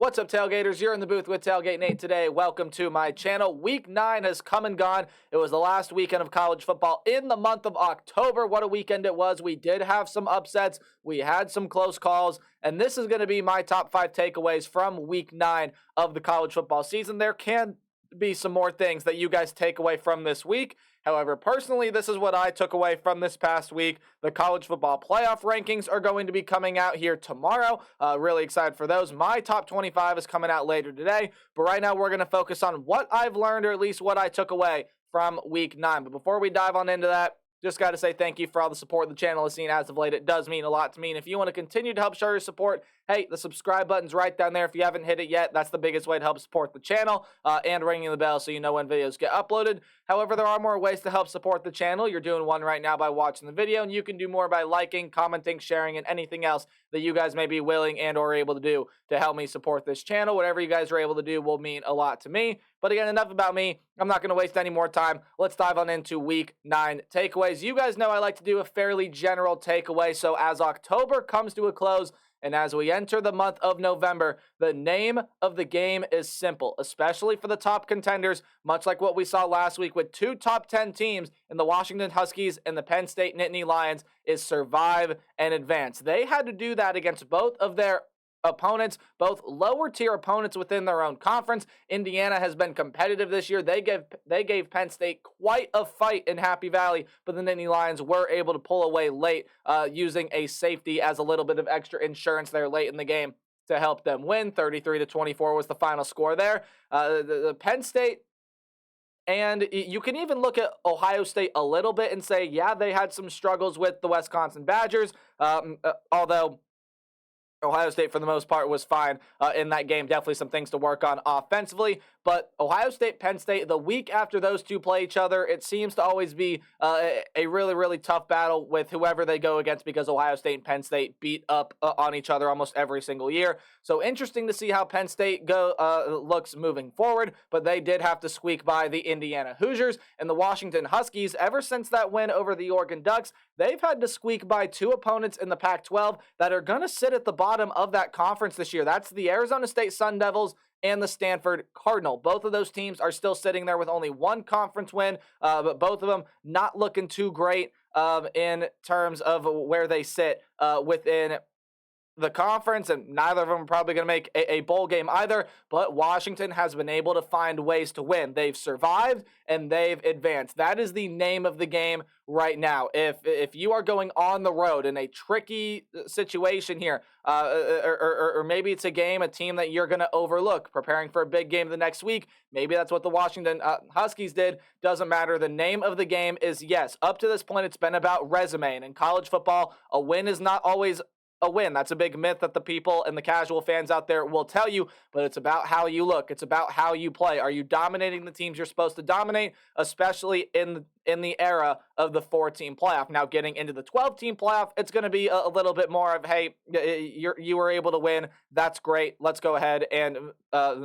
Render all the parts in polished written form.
What's up, Tailgaters? You're in the booth with Tailgate Nate today. Welcome to my channel. Week 9 has come and gone. It was the last weekend of college football in the month of October. What a weekend it was. We did have some upsets. We had some close calls. And this is going to be my top 5 takeaways from Week 9 of the college football season. There can be some more things that you guys take away from this week. However, personally, this is what I took away from this past week. The college football playoff rankings are going to be coming out here tomorrow. Really excited for those. My top 25 is coming out later today. But right now, we're going to focus on what I've learned, or at least what I took away from Week 9. But before we dive on into that, just got to say thank you for all the support the channel has seen as of late. It does mean a lot to me. And if you want to continue to help show your support, hey, the subscribe button's right down there. If you haven't hit it yet, that's the biggest way to help support the channel, and ringing the bell so you know when videos get uploaded. However, there are more ways to help support the channel. You're doing one right now by watching the video, and you can do more by liking, commenting, sharing, and anything else that you guys may be willing and or able to do to help me support this channel. Whatever you guys are able to do will mean a lot to me. But again, enough about me. I'm not going to waste any more time. Let's dive on into Week 9 takeaways. You guys know I like to do a fairly general takeaway, so as October comes to a close, and as we enter the month of November, the name of the game is simple, especially for the top contenders, much like what we saw last week with 2 top 10 teams in the Washington Huskies and the Penn State Nittany Lions, is survive and advance. They had to do that against both of their opponents, both lower tier opponents within their own conference. Indiana has been competitive this year. They gave Penn State quite a fight in Happy Valley, but the Nittany Lions were able to pull away late, using a safety as a little bit of extra insurance there late in the game to help them win. 33-24 was the final score there. The Penn State, and you can even look at Ohio State a little bit and say, yeah, they had some struggles with the Wisconsin Badgers, although Ohio State, for the most part, was fine in that game. Definitely some things to work on offensively. But Ohio State, Penn State, the week after those two play each other, it seems to always be a really, really tough battle with whoever they go against, because Ohio State and Penn State beat up on each other almost every single year. So interesting to see how Penn State looks moving forward. But they did have to squeak by the Indiana Hoosiers, and the Washington Huskies, ever since that win over the Oregon Ducks, they've had to squeak by 2 opponents in the Pac-12 that are going to sit at the bottom of that conference this year. That's the Arizona State Sun Devils and the Stanford Cardinal. Both of those teams are still sitting there with only 1 conference win, but both of them not looking too great in terms of where they sit within the conference, and neither of them are probably going to make a bowl game either. But Washington has been able to find ways to win. They've survived and they've advanced. That is the name of the game right now. If you are going on the road in a tricky situation here, or maybe it's a team that you're going to overlook, preparing for a big game the next week, maybe that's what the Washington Huskies did. Doesn't matter. The name of the game is, yes, up to this point, it's been about resume. And in college football, a win is not always a win. That's a big myth that the people and the casual fans out there will tell you, but it's about how you look. It's about how you play. Are you dominating the teams you're supposed to dominate, especially in the era of the 4-team playoff? Now, getting into the 12-team playoff, it's going to be a little bit more of, hey, you were able to win. That's great. Let's go ahead and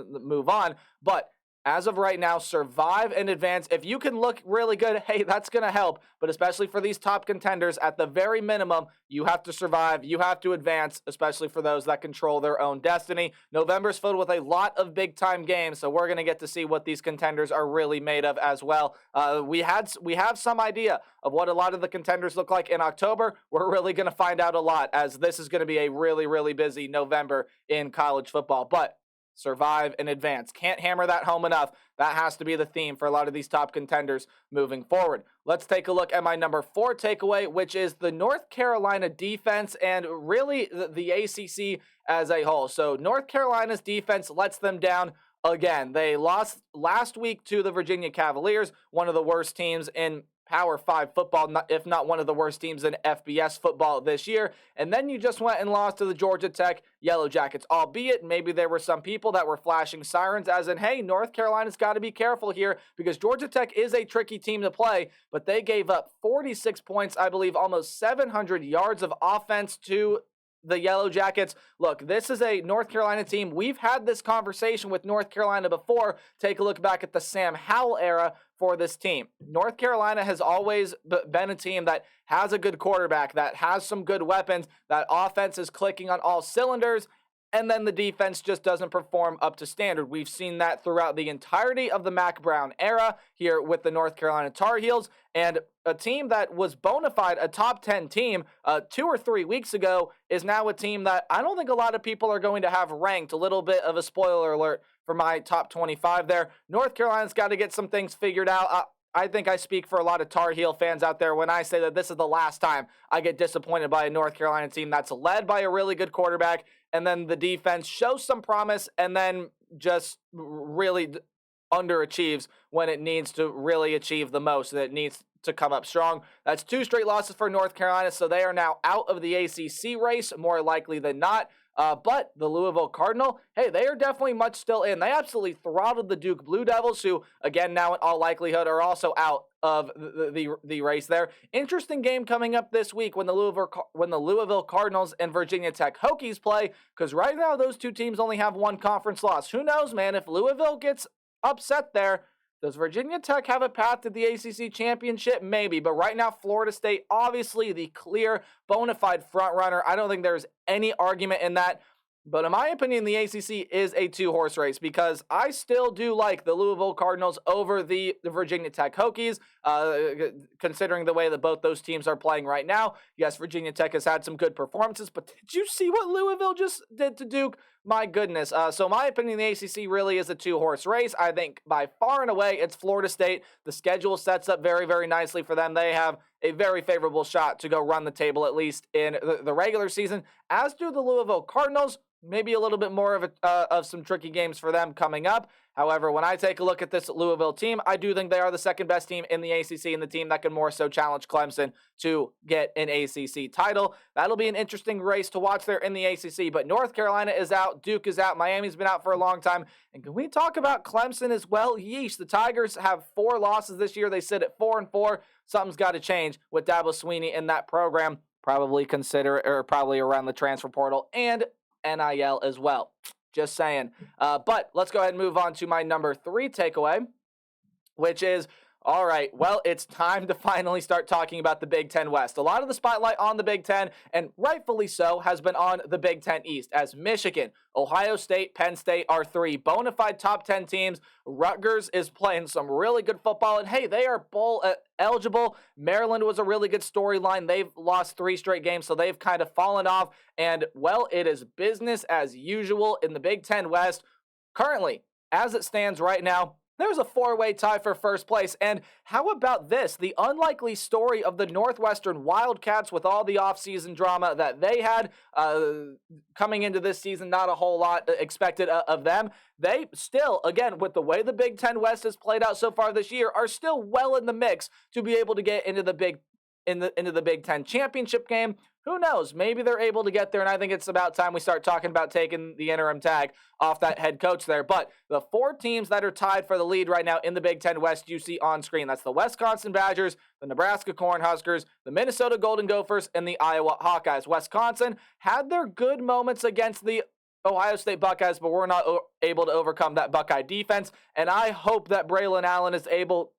move on. But as of right now, survive and advance. If you can look really good, hey, that's going to help. But especially for these top contenders, at the very minimum, you have to survive. You have to advance, especially for those that control their own destiny. November's filled with a lot of big-time games, so we're going to get to see what these contenders are really made of as well. We have some idea of what a lot of the contenders look like in October. We're really going to find out a lot, as this is going to be a really, really busy November in college football. But survive and advance. Can't hammer that home enough. That has to be the theme for a lot of these top contenders moving forward. Let's take a look at my number 4 takeaway, which is the North Carolina defense and really the ACC as a whole. So North Carolina's defense lets them down again. They lost last week to the Virginia Cavaliers, one of the worst teams in Power 5 football, if not one of the worst teams in FBS football this year. And then you just went and lost to the Georgia Tech Yellow Jackets, albeit maybe there were some people that were flashing sirens as in, hey, North Carolina's got to be careful here because Georgia Tech is a tricky team to play, but they gave up 46 points, I believe almost 700 yards of offense to the Yellow Jackets. Look, this is a North Carolina team. We've had this conversation with North Carolina before. Take a look back at the Sam Howell era for this team. North Carolina has always been a team that has a good quarterback, that has some good weapons, that offense is clicking on all cylinders, and then the defense just doesn't perform up to standard. We've seen that throughout the entirety of the Mac Brown era here with the North Carolina Tar Heels, and a team that was bona fide a top 10 team 2 or 3 weeks ago is now a team that I don't think a lot of people are going to have ranked. A little bit of a spoiler alert for my top 25 there. North Carolina's got to get some things figured out. I think I speak for a lot of Tar Heel fans out there when I say that this is the last time I get disappointed by a North Carolina team that's led by a really good quarterback, and then the defense shows some promise and then just really underachieves when it needs to really achieve the most, that it needs to come up strong. That's 2 straight losses for North Carolina, so they are now out of the ACC race, more likely than not. But the Louisville Cardinal, hey, they are definitely much still in. They absolutely throttled the Duke Blue Devils, who, again, now in all likelihood are also out of the race there. Interesting game coming up this week when the Louisville Cardinals and Virginia Tech Hokies play, because right now those two teams only have 1 conference loss. Who knows, man? If Louisville gets upset there, does Virginia Tech have a path to the ACC championship? Maybe, but right now Florida State, obviously the clear, bona fide front runner. I don't think there's any argument in that. But in my opinion, the ACC is a 2-horse race because I still do like the Louisville Cardinals over the Virginia Tech Hokies, considering the way that both those teams are playing right now. Yes, Virginia Tech has had some good performances, but did you see what Louisville just did to Duke? My goodness. So in my opinion, the ACC really is a 2-horse race. I think by far and away, it's Florida State. The schedule sets up very, very nicely for them. They have a very favorable shot to go run the table, at least in the regular season, as do the Louisville Cardinals. Maybe a little bit more of some tricky games for them coming up. However, when I take a look at this Louisville team, I do think they are the second best team in the ACC and the team that can more so challenge Clemson to get an ACC title. That'll be an interesting race to watch there in the ACC. But North Carolina is out, Duke is out, Miami's been out for a long time. And can we talk about Clemson as well? Yeesh, the Tigers have 4 losses this year. They sit at 4-4. Something's got to change with Dabo Swinney in that program. Probably around the transfer portal and NIL as well. Just saying. But let's go ahead and move on to my number 3 takeaway, which is, all right, well, it's time to finally start talking about the Big Ten West. A lot of the spotlight on the Big Ten, and rightfully so, has been on the Big Ten East, as Michigan, Ohio State, Penn State are 3 bona fide top 10 teams. Rutgers is playing some really good football, and hey, they are bowl eligible. Maryland was a really good storyline. They've lost 3 straight games, so they've kind of fallen off. And, well, it is business as usual in the Big Ten West. Currently, as it stands right now, there's a 4-way tie for first place. And how about this? The unlikely story of the Northwestern Wildcats with all the offseason drama that they had coming into this season. Not a whole lot expected of them. They still, again, with the way the Big Ten West has played out so far this year, are still well in the mix to be able to get into the Big Ten championship game. Who knows? Maybe they're able to get there, and I think it's about time we start talking about taking the interim tag off that head coach there. But the 4 teams that are tied for the lead right now in the Big Ten West, you see on screen. That's the Wisconsin Badgers, the Nebraska Cornhuskers, the Minnesota Golden Gophers, and the Iowa Hawkeyes. Wisconsin had their good moments against the Ohio State Buckeyes, but we're not able to overcome that Buckeye defense, and I hope that Braylon Allen is able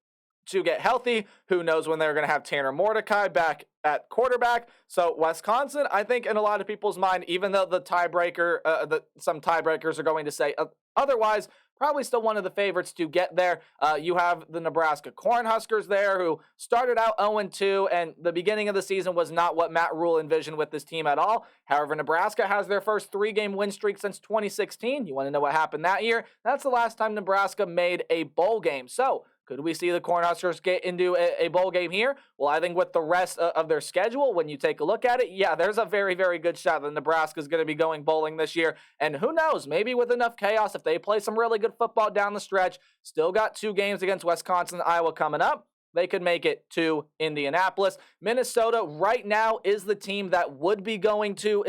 to get healthy. Who knows when they're going to have Tanner Mordecai back at quarterback. So Wisconsin, I think in a lot of people's mind, even though some tiebreakers are going to say otherwise, probably still one of the favorites to get there. You have the Nebraska Cornhuskers there, who started out 0-2, and the beginning of the season was not what Matt Rule envisioned with this team at all. However, Nebraska has their first 3-game win streak since 2016. You want to know what happened that year? That's the last time Nebraska made a bowl game. So could we see the Cornhuskers get into a bowl game here? Well, I think with the rest of their schedule, when you take a look at it, yeah, there's a very, very good shot that Nebraska's going to be going bowling this year. And who knows, maybe with enough chaos, if they play some really good football down the stretch, still got 2 games against Wisconsin and Iowa coming up, they could make it to Indianapolis. Minnesota right now is the team that would be going to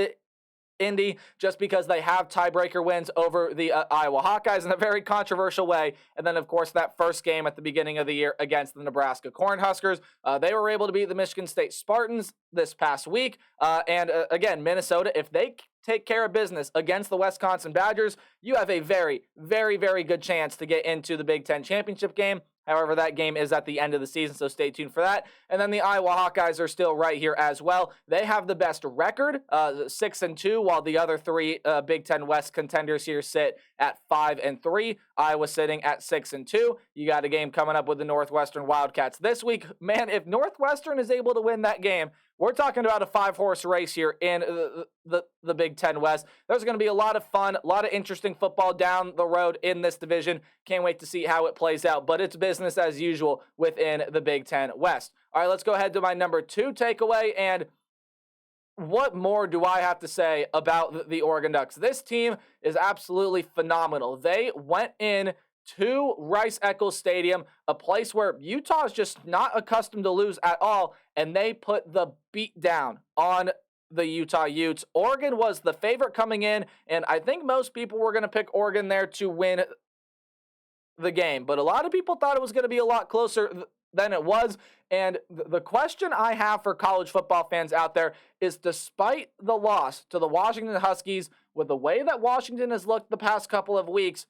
Indy, just because they have tiebreaker wins over the Iowa Hawkeyes in a very controversial way. And then, of course, that first game at the beginning of the year against the Nebraska Cornhuskers, they were able to beat the Michigan State Spartans this past week. Again, Minnesota, if they take care of business against the Wisconsin Badgers, you have a very, very, very good chance to get into the Big Ten championship game. However, that game is at the end of the season, so stay tuned for that. And then the Iowa Hawkeyes are still right here as well. They have the best record, 6-2, while the other three Big Ten West contenders here sit at 5-3. Iowa sitting at 6-2. You got a game coming up with the Northwestern Wildcats this week. Man, if Northwestern is able to win that game, we're talking about a 5-horse race here in the Big Ten West. There's going to be a lot of fun, a lot of interesting football down the road in this division. Can't wait to see how it plays out, but it's business as usual within the Big Ten West. All right, let's go ahead to my number 2 takeaway, and what more do I have to say about the Oregon Ducks? This team is absolutely phenomenal. They went in to Rice-Eccles Stadium, a place where Utah is just not accustomed to lose at all, and they put the beat down on the Utah Utes. Oregon was the favorite coming in, and I think most people were going to pick Oregon there to win the game, but a lot of people thought it was going to be a lot closer than it was. And the question I have for college football fans out there is, despite the loss to the Washington Huskies, with the way that Washington has looked the past couple of weeks,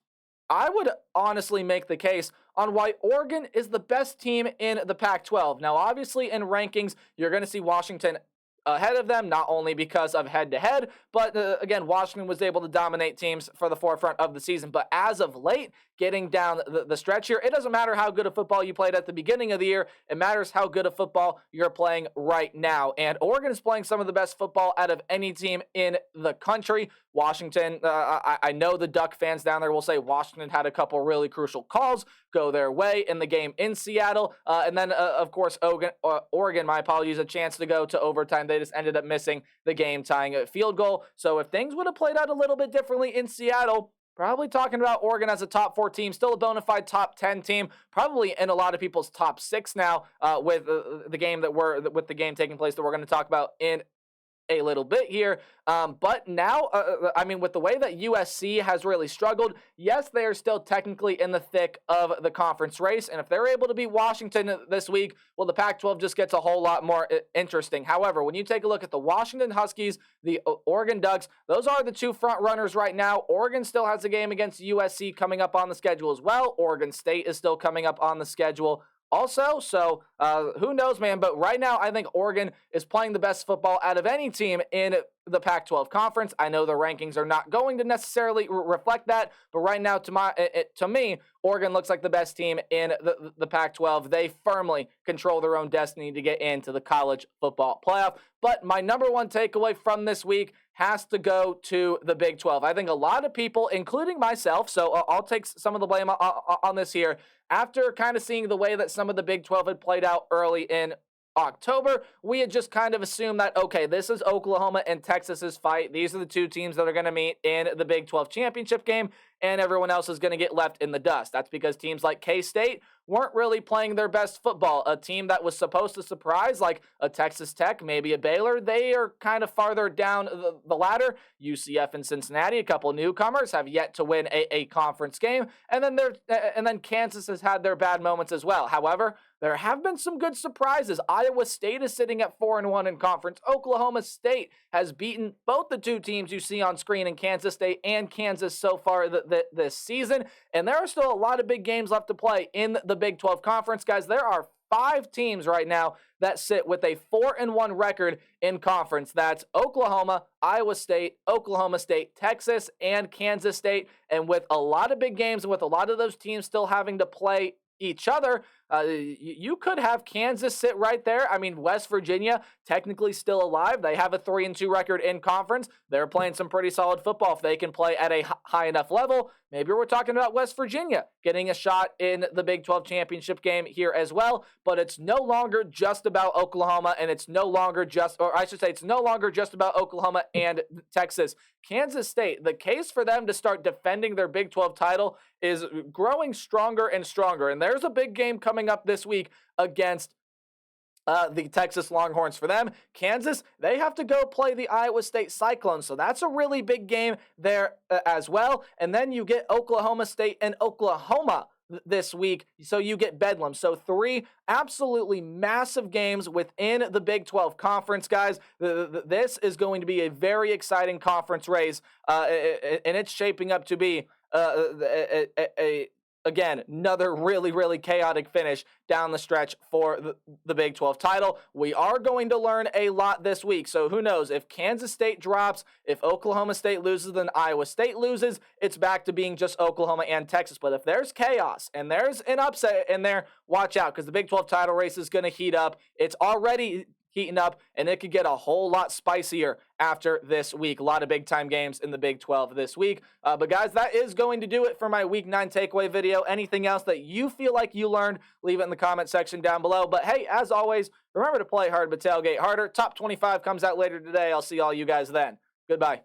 I would honestly make the case on why Oregon is the best team in the Pac-12. Now, obviously, in rankings, you're going to see Washington ahead of them, not only because of head-to-head, but again, Washington was able to dominate teams for the forefront of the season. But as of late, getting down the stretch here, it doesn't matter how good of football you played at the beginning of the year. It matters how good of football you're playing right now. And Oregon is playing some of the best football out of any team in the country. Washington, I know the Duck fans down there will say Washington had a couple really crucial calls go their way in the game in Seattle. And then, of course, Oregon, my apologies, a chance to go to overtime. They just ended up missing the game-tying field goal. So if things would have played out a little bit differently in Seattle, probably talking about Oregon as a top 4 team, still a bona fide top 10 team, probably in a lot of people's top 6 now with the game taking place that we're going to talk about in a little bit here. But now, with the way that USC has really struggled, yes, they are still technically in the thick of the conference race. And if they're able to beat Washington this week, well, the Pac-12 just gets a whole lot more interesting. However, when you take a look at the Washington Huskies, the Oregon Ducks, those are the 2 front runners right now. Oregon still has a game against USC coming up on the schedule as well. Oregon State is still coming up on the schedule also, so who knows, man, but right now I think Oregon is playing the best football out of any team in the Pac-12 conference. I know the rankings are not going to necessarily reflect that, but right now, to me, Oregon looks like the best team in the Pac-12. They firmly control their own destiny to get into the college football playoff. But my number 1 takeaway from this week has to go to the Big 12. I think a lot of people, including myself, so I'll take some of the blame on this here, after kind of seeing the way that some of the Big 12 had played out early in October, we had just kind of assumed that, okay, this is Oklahoma and Texas's fight. These are the 2 teams that are going to meet in the Big 12 championship game, and everyone else is going to get left in the dust. That's because teams like K-State weren't really playing their best football. A team that was supposed to surprise, like a Texas Tech, maybe a Baylor, they are kind of farther down the ladder. UCF and Cincinnati, a couple of newcomers, have yet to win a conference game, and then Kansas has had their bad moments as well. However, there have been some good surprises. Iowa State is sitting at 4-1 in conference. Oklahoma State has beaten both the 2 teams you see on screen in Kansas State and Kansas so far this season. And there are still a lot of big games left to play in the Big 12 Conference. Guys, there are 5 teams right now that sit with a 4-1 record in conference. That's Oklahoma, Iowa State, Oklahoma State, Texas, and Kansas State. And with a lot of big games and with a lot of those teams still having to play each other, you could have Kansas sit right there. I mean, West Virginia, technically still alive. They have a 3-2 record in conference. They're playing some pretty solid football. If they can play at a high enough level, maybe we're talking about West Virginia getting a shot in the Big 12 championship game here as well. But it's no longer just about Oklahoma, and it's no longer just about Oklahoma and Texas. Kansas State, the case for them to start defending their Big 12 title is growing stronger and stronger. And there's a big game coming up this week against the Texas Longhorns. For them, Kansas, they have to go play the Iowa State Cyclones. So that's a really big game there as well. And then you get Oklahoma State and Oklahoma this week, so you get Bedlam. So 3 absolutely massive games within the Big 12 Conference, guys. This is going to be a very exciting conference race, and it's shaping up to be again, another really, really chaotic finish down the stretch for the Big 12 title. We are going to learn a lot this week. So who knows? If Kansas State drops, if Oklahoma State loses, then Iowa State loses, it's back to being just Oklahoma and Texas. But if there's chaos and there's an upset in there, watch out, because the Big 12 title race is going to heat up. It's already heating up, and it could get a whole lot spicier after this week. A lot of big-time games in the Big 12 this week. But guys, that is going to do it for my Week 9 takeaway video. Anything else that you feel like you learned, leave it in the comment section down below. But hey, as always, remember to play hard but tailgate harder. Top 25 comes out later today. I'll see all you guys then. Goodbye.